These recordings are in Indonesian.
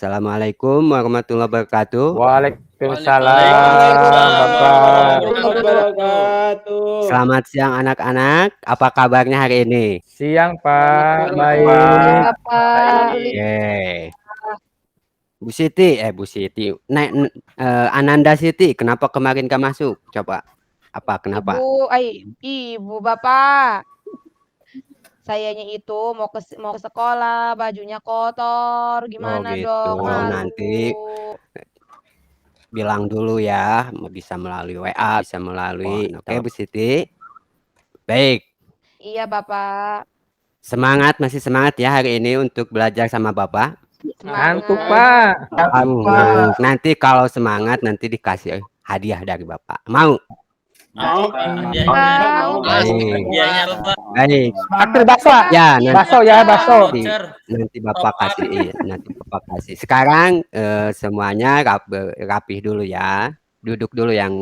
Assalamualaikum warahmatullahi wabarakatuh. Waalaikumsalam, Waalaikumsalam Bapak. warahmatullahi wabarakatuh. Selamat siang anak-anak. Apa kabarnya hari ini? Siang, Selamat Pak. sore, Baik. Bapak. Oke. Bu Siti, Ananda Siti, kenapa kemarin gak masuk? Coba, kenapa? Ibu Bapak. Sayanya itu mau ke sekolah, bajunya kotor, gimana gitu. dong? Nanti bilang dulu ya, bisa melalui WA, bisa melalui. Oke, Bu Siti. Baik. Iya, Bapak. Masih semangat ya hari ini untuk belajar sama Bapak? Ngantuk, Pak. Nanti kalau semangat nanti dikasih hadiah dari Bapak. Mau? Baik. Aktif bakso. Ya, Bakso ya, bakso. Nanti Bapak kasih. Sekarang semuanya rapih dulu ya. Duduk dulu yang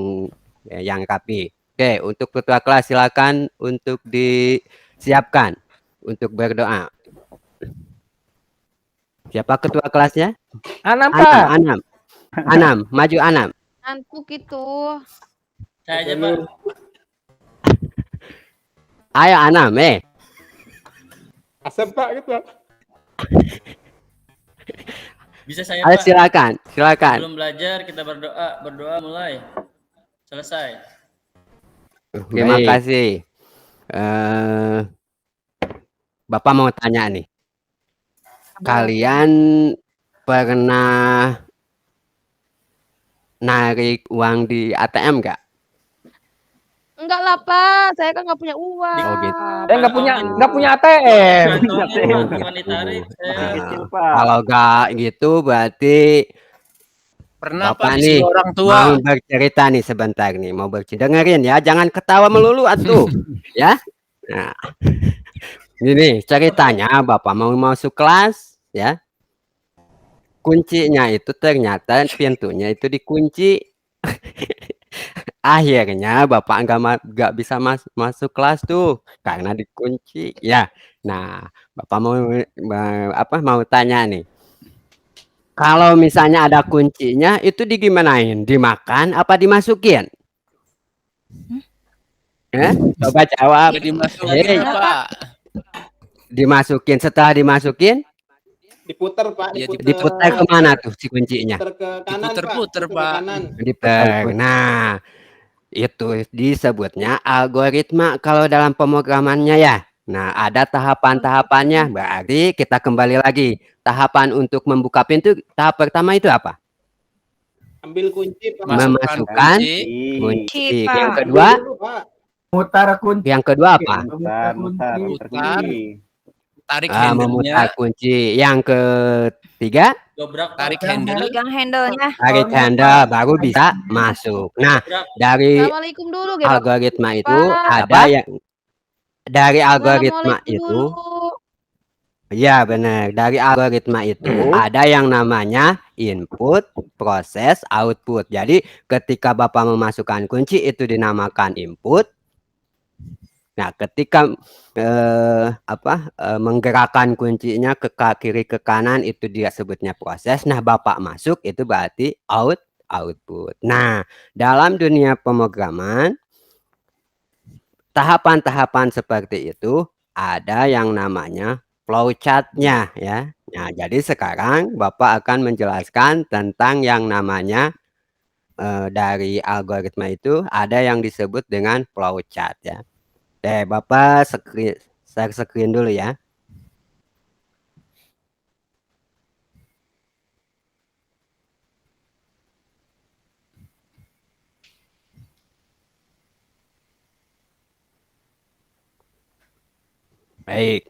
rapi. Oke, untuk ketua kelas silakan untuk disiapkan untuk berdoa. Siapa ketua kelasnya? Anam, Pak. Anam, maju Anam. Ngantuk itu. Saya aja, Pak. Ayo Anam, Asep, Pak, gitu. Bisa saya, Ayo, Pak? silakan. Sebelum belajar kita berdoa mulai. Selesai. Terima kasih. Bapak mau tanya nih. Kalian pernah narik uang di ATM nggak? Enggak lah, Pak. Saya kan nggak punya uang. Oh gitu. Nggak punya ATM. Kalau nggak gitu berarti pernah Bapak Pak nih orang tua mau bercerita nih sebentar nih, mau bercerita. Dengerin ya, jangan ketawa melulu atuh. Ya. Nah. Gini, ceritanya Bapak mau masuk kelas ya. Kuncinya itu ternyata pintunya itu dikunci. Akhirnya Bapak nggak bisa masuk kelas tuh karena dikunci ya. Nah, Bapak mau tanya nih. Kalau misalnya ada kuncinya itu digimanain? Dimakan apa dimasukin? Coba jawab. dimasukin, Pak. Dimasukin, setelah dimasukin Diputer, Pak. diputar kemana tuh si kuncinya? Diputer ke kanan, diputer, Pak. Diputar. Nah, itu disebutnya algoritma kalau dalam pemrogramannya ya. Nah, ada tahapan-tahapannya. Berarti kita kembali lagi. Tahapan untuk membuka pintu, tahap pertama itu apa? Ambil kunci, Pak. Memasukkan kunci. Yang kedua, Mutar kunci. Yang kedua apa? Mutar. Tarik memutar kunci. Yang ketiga, tarik handle. Pegang handle-nya. tarik handle baru bisa masuk. Nah, dari Assalamualaikum dulu, algoritma itu Bapak. ada yang dari algoritma itu. Ya benar, dari algoritma itu ada yang namanya input, proses, output. Jadi ketika Bapak memasukkan kunci itu dinamakan input. Nah, ketika menggerakkan kuncinya ke kiri ke kanan itu dia sebutnya proses. Nah, Bapak masuk itu berarti output. Nah, dalam dunia pemrograman tahapan-tahapan seperti itu ada yang namanya flowchart-nya ya. Nah, jadi sekarang Bapak akan menjelaskan tentang yang namanya dari algoritma itu ada yang disebut dengan flowchart ya. Bapak share screen dulu ya. Baik.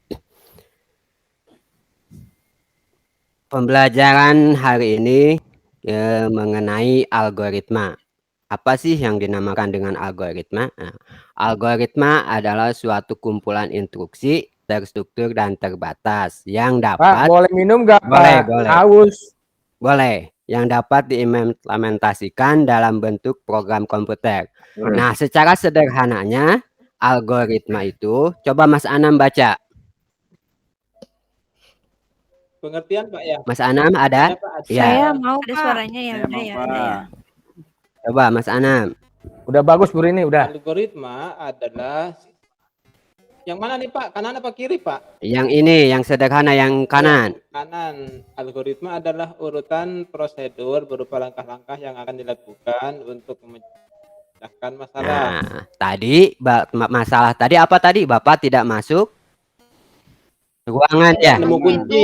Pembelajaran hari ini mengenai algoritma. Apa sih yang dinamakan dengan algoritma? Nah, algoritma adalah suatu kumpulan instruksi terstruktur dan terbatas yang dapat. Pak, boleh minum nggak, Pak? Boleh. Haus. Boleh. Yang dapat diimplementasikan dalam bentuk program komputer. Nah, secara sederhananya algoritma itu, coba Mas Anam baca. Pengertian Pak ya? Mas Anam ada? Ada Pak, ada. Ya, Saya mau, Ada Pak. suaranya ya, Saya udah mau, ya, Pak. udah ya. coba Mas Anam. Udah bagus Bu Rini, udah. Algoritma adalah yang mana nih Pak? Kanan apa kiri Pak? Yang ini, yang sederhana yang kanan. Kanan. Algoritma adalah urutan prosedur berupa langkah-langkah yang akan dilakukan untuk memecahkan masalah. Nah, tadi masalah tadi apa tadi? Bapak tidak masuk ruangan ya? Nemu kunci.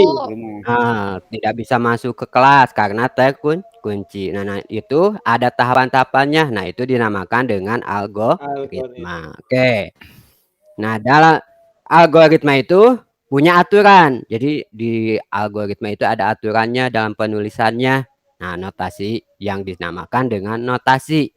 Tidak bisa masuk ke kelas karena terkunci. Nah, itu ada tahapan-tahapannya. Nah, itu dinamakan dengan algoritma. Oke. Nah, dalam algoritma itu punya aturan. Jadi di algoritma itu ada aturannya dalam penulisannya. Nah, notasi yang dinamakan dengan notasi.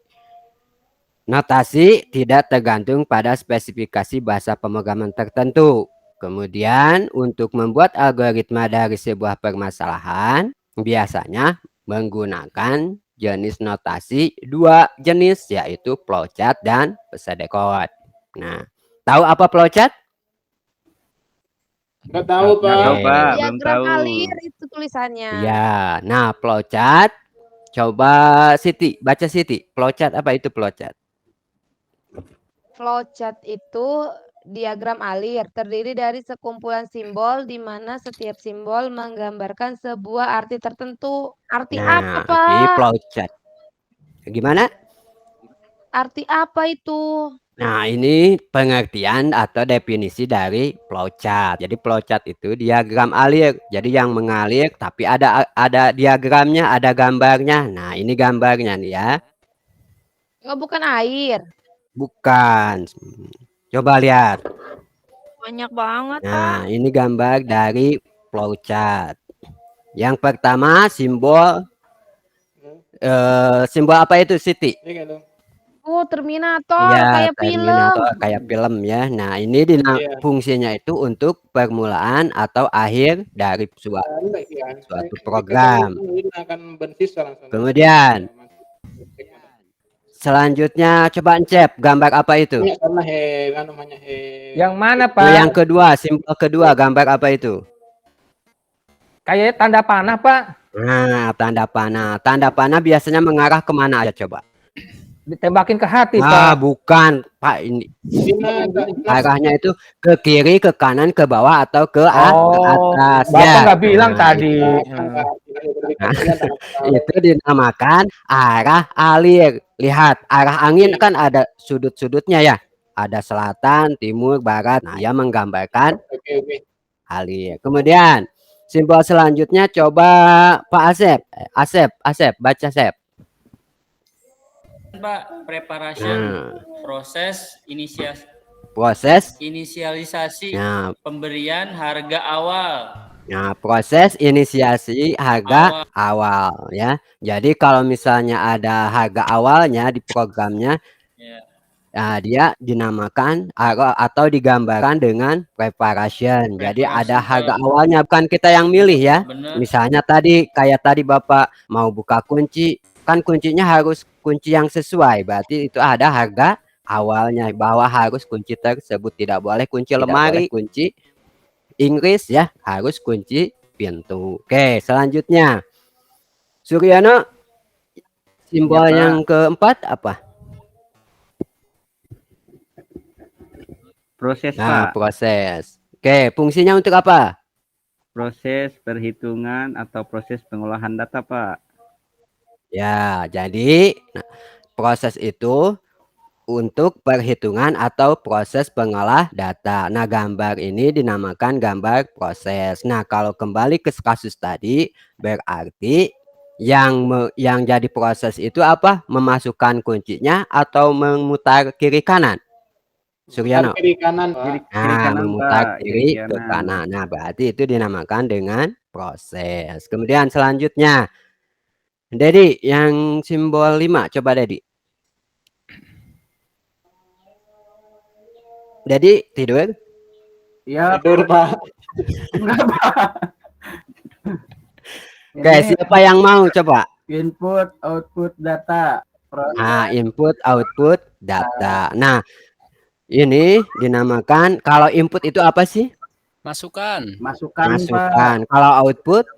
Notasi tidak tergantung pada spesifikasi bahasa pemrograman tertentu. Kemudian untuk membuat algoritma dari sebuah permasalahan biasanya menggunakan jenis notasi dua jenis, yaitu flowchart dan pseudocode. Nah, tahu apa flowchart? Nggak tahu Pak. Nggak tahu, Pak. Belum Diagram tahu. alir itu tulisannya. Ya, nah flowchart coba Siti, baca Siti. Flowchart apa itu flowchart? Flowchart itu diagram alir, terdiri dari sekumpulan simbol di mana setiap simbol menggambarkan sebuah arti tertentu. Arti apa, Nah, di Pak? flowchart. Gimana? Arti apa itu? Nah, ini pengertian atau definisi dari flowchart. Jadi flowchart itu diagram alir. Jadi yang mengalir tapi ada diagramnya, ada gambarnya. Nah, ini gambarnya nih ya. Oh, bukan air. Bukan. Coba lihat. Banyak banget, Pak. Nah, ini gambar dari flowchart. Yang pertama simbol simbol apa itu Siti? Ini kan, Oh, Terminator, Ya, kayak film. Terminator, kayak film ya. Nah, ini fungsinya itu untuk permulaan atau akhir dari suatu program. Kemudian selanjutnya coba Encep, gambar apa itu? Yang mana Pak? Yang kedua, simbol kedua, gambar apa itu? Kayak tanda panah Pak. Nah, tanda panah. Tanda panah biasanya mengarah kemana aja coba? Ditembakin ke hati Ah, Pak. bukan Pak, ini arahnya itu ke kiri, ke kanan, ke bawah atau ke atas. Bapak Ya. nggak bilang Nah, tadi. itu dinamakan arah alir. Lihat, arah angin kan ada sudut-sudutnya ya. Ada selatan, timur, barat. Nah, ia menggambarkan alir. Kemudian simbol selanjutnya coba Pak Asep. Asep, baca Asep. Pak, preparation, proses inisialisasi, Nah, pemberian harga awal. Nah, proses inisiasi harga awal ya. Jadi kalau misalnya ada harga awalnya di programnya, nah, dia dinamakan atau digambarkan dengan preparation. Jadi ada harga awalnya, bukan kita yang milih ya. Bener. Misalnya tadi kayak tadi Bapak mau buka kunci, kan kuncinya harus kunci yang sesuai. Berarti itu ada harga awalnya bahwa harus kunci tersebut, tidak boleh kunci lemari, kunci Inggris ya, harus kunci pintu. Oke, selanjutnya Suryono, simbol yang keempat apa? Proses, Nah, Pak. proses. Oke, fungsinya untuk apa? Proses perhitungan atau proses pengolahan data, Pak. Ya, jadi proses itu untuk perhitungan atau proses pengolah data. Nah, gambar ini dinamakan gambar proses. Nah, kalau kembali ke kasus tadi, berarti yang jadi proses itu apa? Memasukkan kuncinya atau memutar kiri kanan? Suryono. Kiri kanan, Pak. Kiri Nah, kanan, memutar Pak. kiri ke kanan. Nah, berarti itu dinamakan dengan proses. Kemudian selanjutnya, Dedi, yang simbol 5, coba Dedi. Dedi tidur? Iya. Tidur, Pak. Enggak Pak. Oke, siapa yang mau coba? Input, output data. Nah, input, output, data. Nah, ini dinamakan, kalau input itu apa sih? Masukan. Masukan, Pak. Masukan. Kalau output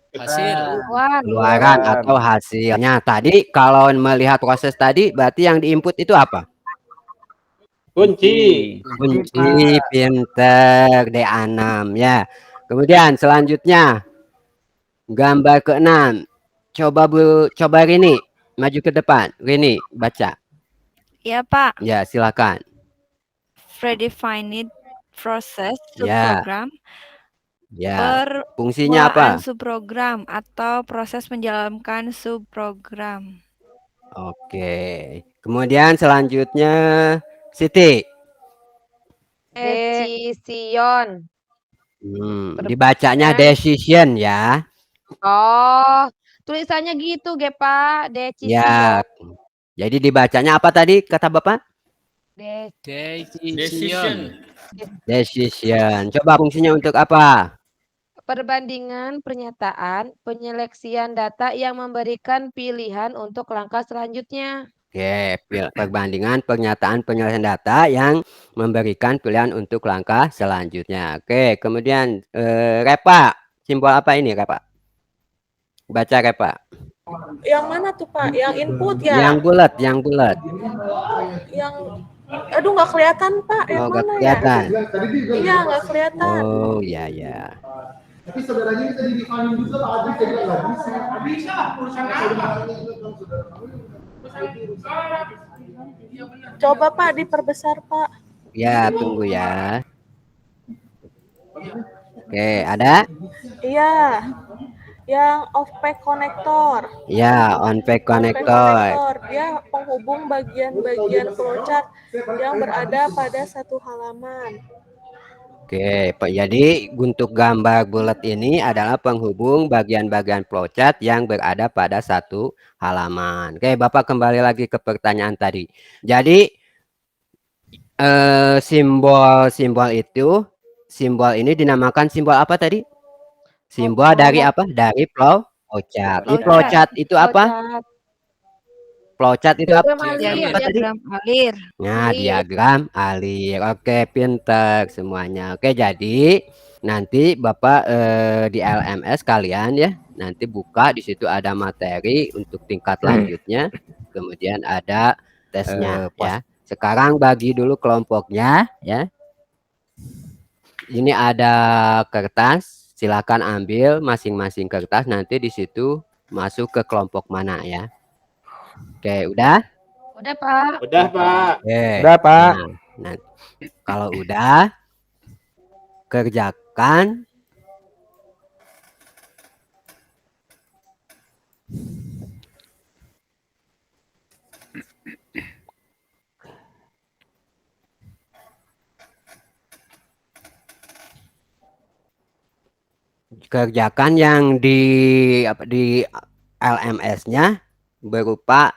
Hasil. Keluar. keluaran atau hasilnya. Tadi kalau melihat proses tadi berarti yang diinput itu apa? Kunci. Kunci, pinter, D6 ya. Kemudian selanjutnya gambar ke-6. Coba Rini maju ke depan. Rini baca. Ya, Pak. Ya, silakan. Predefined process Ya. subprogram. Ya. Fungsinya apa? Subprogram atau proses menjalankan subprogram. Oke. Kemudian selanjutnya Siti. Decision. Dibacanya decision ya. Oh, tulisannya gitu, Pak. Decision. Ya. Jadi dibacanya apa tadi kata Bapak? Decision. Decision. Coba fungsinya untuk apa? Perbandingan pernyataan, penyeleksian data yang memberikan pilihan untuk langkah selanjutnya. Oke, perbandingan pernyataan penyelesaian data yang memberikan pilihan untuk langkah selanjutnya. Oke, kemudian Repa, simbol apa ini Repa? Baca Repa. Yang mana tuh Pak? Yang input ya? Yang bulat, yang bulat. Yang, aduh nggak kelihatan Pak. Yang Oh, nggak mana kelihatan. ya? Iya nggak kelihatan. Oh, ya ya. Tapi saudaranya kita didifamin juga Pak Adri, jadi nggak bisa. Bisa, urusan apa? Coba Pak diperbesar Pak. Ya, tunggu ya. Oke, ada? Iya. Yang off-pack konektor. Ya, on-pack konektor. Dia penghubung bagian-bagian flowchart yang berada pada satu halaman. Oke, jadi untuk gambar bulat ini adalah penghubung bagian-bagian flowchart yang berada pada satu halaman. Oke, Bapak kembali lagi ke pertanyaan tadi. Jadi simbol ini dinamakan simbol apa tadi? Simbol dari apa? Dari flowchart. Ini flowchart itu apa? Flowchart itu apa? Diagram alir. Nah, diagram alir. Oke, pinter semuanya. Oke, jadi nanti Bapak di LMS kalian ya, nanti buka di situ ada materi untuk tingkat lanjutnya. Kemudian ada tesnya ya. Sekarang bagi dulu kelompoknya ya. Ini ada kertas, silakan ambil masing-masing kertas, nanti di situ masuk ke kelompok mana ya. Oke, udah? Udah, Pak. Udah, Pak. Oke. Udah, Pak. Nah, kalau udah kerjakan yang di LMS-nya berupa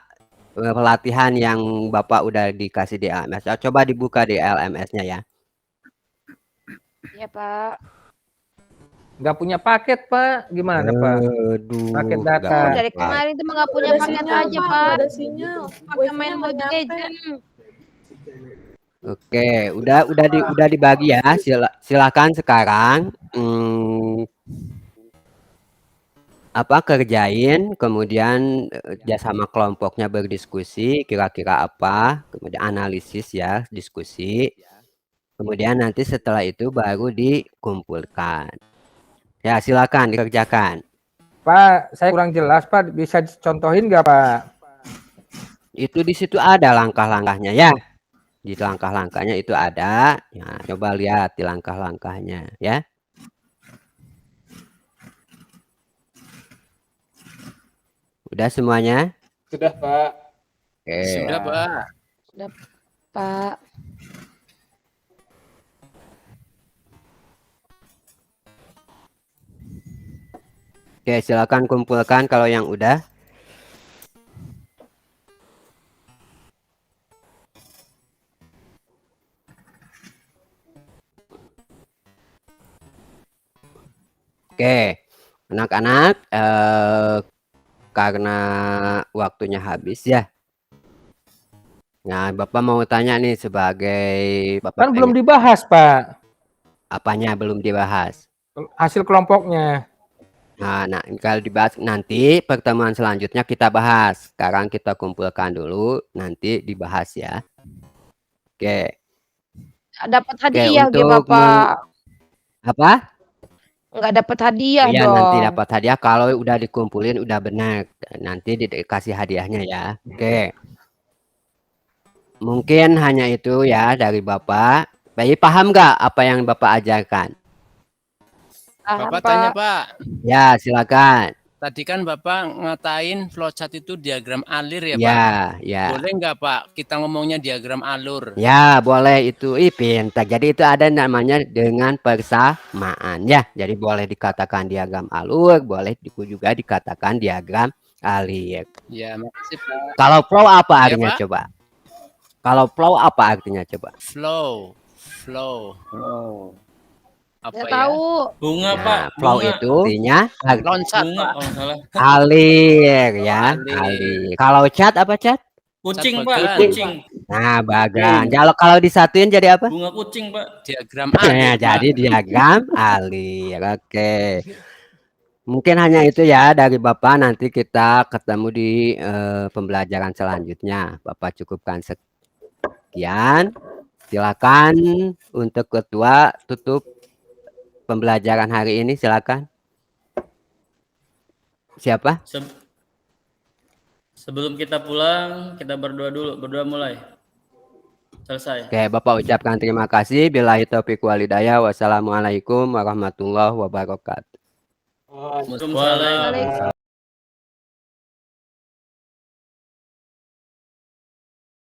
pelatihan yang Bapak udah dikasih di LMS. Coba dibuka di LMS-nya ya. Iya, Pak. Nggak punya paket, Pak. Gimana, Pak? Aduh, Paket data. Dari kemarin tuh nggak punya paket aja, Pak. Ada sinyal. Pakai main Mobile Legends. Oke, udah dibagi ya. Silakan sekarang kerjain, kemudian sama kelompoknya berdiskusi kira-kira apa, kemudian analisis ya, diskusi. Kemudian nanti setelah itu baru dikumpulkan. Ya, silakan dikerjakan. Pak, saya kurang jelas, Pak. Bisa contohin nggak, Pak? Itu di situ ada langkah-langkahnya ya. Di langkah-langkahnya itu ada. Ya, coba lihat di langkah-langkahnya ya. Udah semuanya? Sudah, Pak. Oke. Sudah, Pak. Sudah, Pak. Oke, silakan kumpulkan kalau yang udah. Oke, anak-anak, karena waktunya habis ya. Nah, Bapak mau tanya nih sebagai Bapak Kan belum dibahas, Pak. Apanya belum dibahas? Hasil kelompoknya. Nah, kalau dibahas nanti pertemuan selanjutnya kita bahas. Sekarang kita kumpulkan dulu, nanti dibahas ya. Oke. Dapat Oke, hadiah ge untuk Bapak. apa? Nggak dapat hadiah Iya, dong. nanti dapat hadiah kalau udah dikumpulin udah benar. Nanti dikasih hadiahnya ya. Oke. Mungkin hanya itu ya dari Bapak. Bayi paham nggak apa yang Bapak ajarkan? Paham, Bapak tanya Pak. Pak, Ya, silakan. tadi kan Bapak ngatain flowchart itu diagram alir ya Pak? Ya, ya. Boleh nggak Pak kita ngomongnya diagram alur? Ya, boleh itu. Ih, pintar. Jadi itu ada namanya dengan persamaan ya. Jadi boleh dikatakan diagram alur, boleh juga dikatakan diagram alir. Ya, makasih Pak. Kalau flow apa Ya, artinya Pak? coba? Kalau flow apa artinya coba? Flow. Oh. Apa Nggak ya? tahu. Bunga, Nah, Pak. flow Bunga. itu artinya Loncat Bunga Pak. kalau nggak salah. alir ya, Alir. alir. Kalau cat apa cat? Kucing, Cat Pak. bagan. Kucing. Nah, bagan. Kalau disatuin jadi apa? Bunga kucing, Pak. Diagram Nah, alir Pak. jadi diagram alir. Oke. Mungkin hanya itu ya dari Bapak. Nanti kita ketemu di pembelajaran selanjutnya. Bapak cukupkan sekian. Silakan untuk ketua tutup pembelajaran hari ini. Silakan. Siapa? Sebelum kita pulang, kita berdoa dulu. Berdoa mulai. Selesai. Oke, Bapak ucapkan terima kasih. Billahi taufiq walhidayah. Wassalamualaikum warahmatullahi wabarakatuh. Oh, Waalaikumsalam.